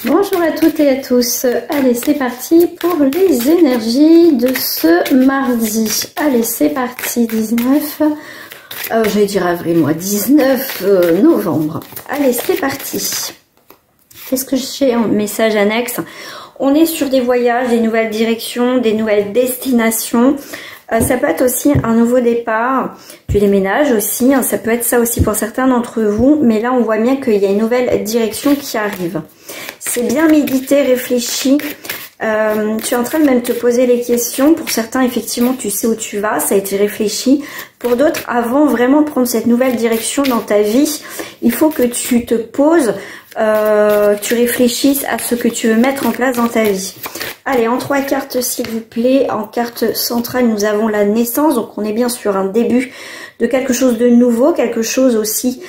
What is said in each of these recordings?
Bonjour à toutes et à tous. Allez, c'est parti pour les énergies de ce mardi. Allez, c'est parti, 19, j'allais dire avril, moi, 19 novembre. Allez, c'est parti. Qu'est-ce que j'ai en message annexe? On est sur des voyages, des nouvelles directions, des nouvelles destinations. Ça peut être aussi un nouveau départ, du déménage aussi, hein, ça peut être ça aussi pour certains d'entre vous, mais là on voit bien qu'il y a une nouvelle direction qui arrive. C'est bien médité, réfléchi, tu es en train de même te poser les questions, pour certains effectivement tu sais où tu vas, ça a été réfléchi, pour d'autres avant vraiment de prendre cette nouvelle direction dans ta vie, il faut que tu te poses, tu réfléchisses à ce que tu veux mettre en place dans ta vie. Allez, en 3 cartes s'il vous plaît, en carte centrale nous avons la naissance, donc on est bien sur un début de quelque chose de nouveau, quelque chose aussi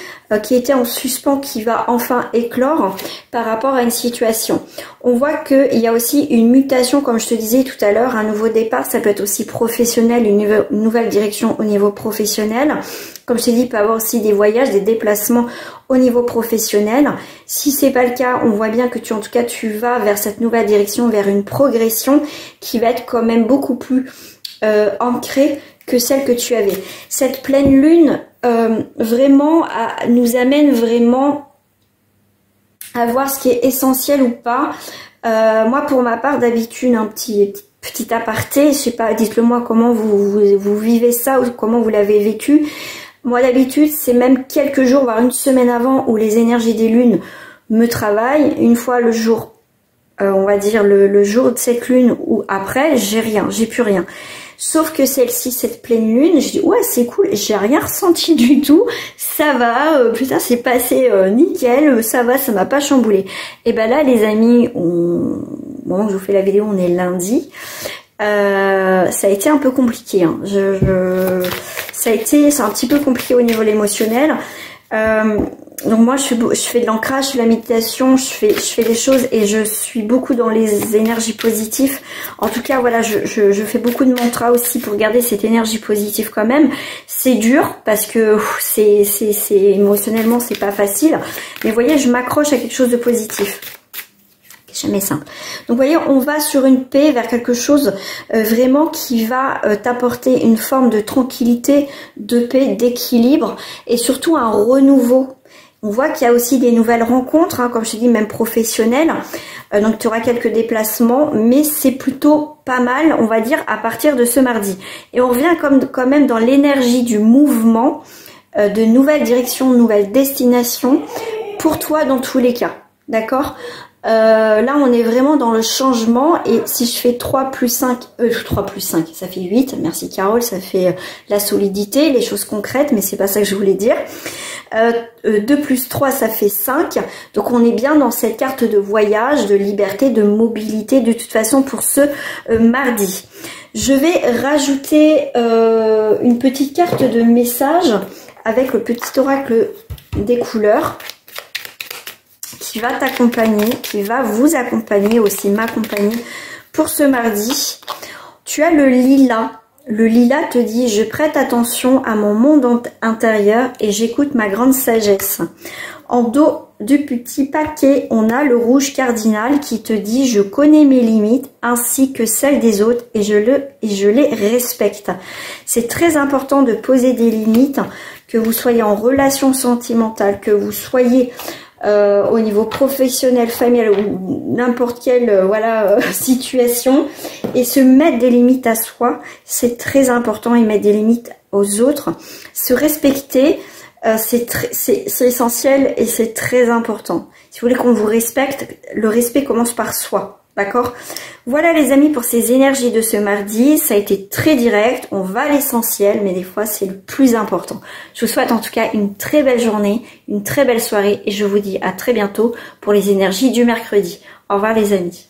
qui était en suspens, qui va enfin éclore par rapport à une situation. On voit qu'il y a aussi une mutation, comme je te disais tout à l'heure, un nouveau départ, ça peut être aussi professionnel, une nouvelle direction au niveau professionnel. Comme je t'ai dit, il peut y avoir aussi des voyages, des déplacements au niveau professionnel. Si c'est pas le cas, on voit bien que en tout cas, tu vas vers cette nouvelle direction, vers une progression qui va être quand même beaucoup plus ancrée que celle que tu avais. Cette pleine lune vraiment nous amène vraiment à voir ce qui est essentiel ou pas. Moi pour ma part d'habitude un petit aparté, je sais pas, dites-le moi comment vous vivez ça ou comment vous l'avez vécu. Moi d'habitude c'est même quelques jours voire une semaine avant où les énergies des lunes me travaillent. Une fois le jour on va dire le jour de cette lune ou après, j'ai rien, j'ai plus rien. Sauf que celle-ci, cette pleine lune, je dis ouais c'est cool, j'ai rien ressenti du tout, ça va, putain c'est passé nickel, ça va, ça m'a pas chamboulé. Et ben là les amis, au moment où je vous fais la vidéo, on est lundi, ça a été un peu compliqué, hein. C'est un petit peu compliqué au niveau de l'émotionnel. Donc moi je fais de l'ancrage, je fais de la méditation, je fais des choses et je suis beaucoup dans les énergies positives. En tout cas voilà, je fais beaucoup de mantras aussi pour garder cette énergie positive quand même. C'est dur parce que c'est émotionnellement c'est pas facile, mais vous voyez je m'accroche à quelque chose de positif. Jamais simple. Donc vous voyez, on va sur une paix, vers quelque chose vraiment qui va t'apporter une forme de tranquillité, de paix, d'équilibre et surtout un renouveau. On voit qu'il y a aussi des nouvelles rencontres, hein, comme je te dis, même professionnelles. Donc tu auras quelques déplacements, mais c'est plutôt pas mal, on va dire, à partir de ce mardi. Et on revient quand même dans l'énergie du mouvement, de nouvelles directions, de nouvelles destinations, pour toi dans tous les cas. D'accord ? Là on est vraiment dans le changement et si je fais 3 plus 5, ça fait 8, merci Carole, ça fait la solidité, les choses concrètes, mais c'est pas ça que je voulais dire. 2 plus 3 ça fait 5, donc on est bien dans cette carte de voyage, de liberté, de mobilité de toute façon pour ce mardi. Je vais rajouter une petite carte de message avec le petit oracle des couleurs qui va t'accompagner, qui va vous accompagner aussi, m'accompagner pour ce mardi. Tu as le lilas. Le lilas te dit « Je prête attention à mon monde intérieur et j'écoute ma grande sagesse ». En dos du petit paquet, on a le rouge cardinal qui te dit « Je connais mes limites ainsi que celles des autres et je les respecte ». C'est très important de poser des limites, que vous soyez en relation sentimentale, que vous soyez au niveau professionnel, familial ou n'importe quelle situation, et se mettre des limites à soi, c'est très important, et mettre des limites aux autres. Se respecter, c'est essentiel et c'est très important. Si vous voulez qu'on vous respecte, le respect commence par soi. D'accord? Voilà les amis pour ces énergies de ce mardi. Ça a été très direct, on va à l'essentiel, mais des fois c'est le plus important. Je vous souhaite en tout cas une très belle journée, une très belle soirée et je vous dis à très bientôt pour les énergies du mercredi. Au revoir les amis.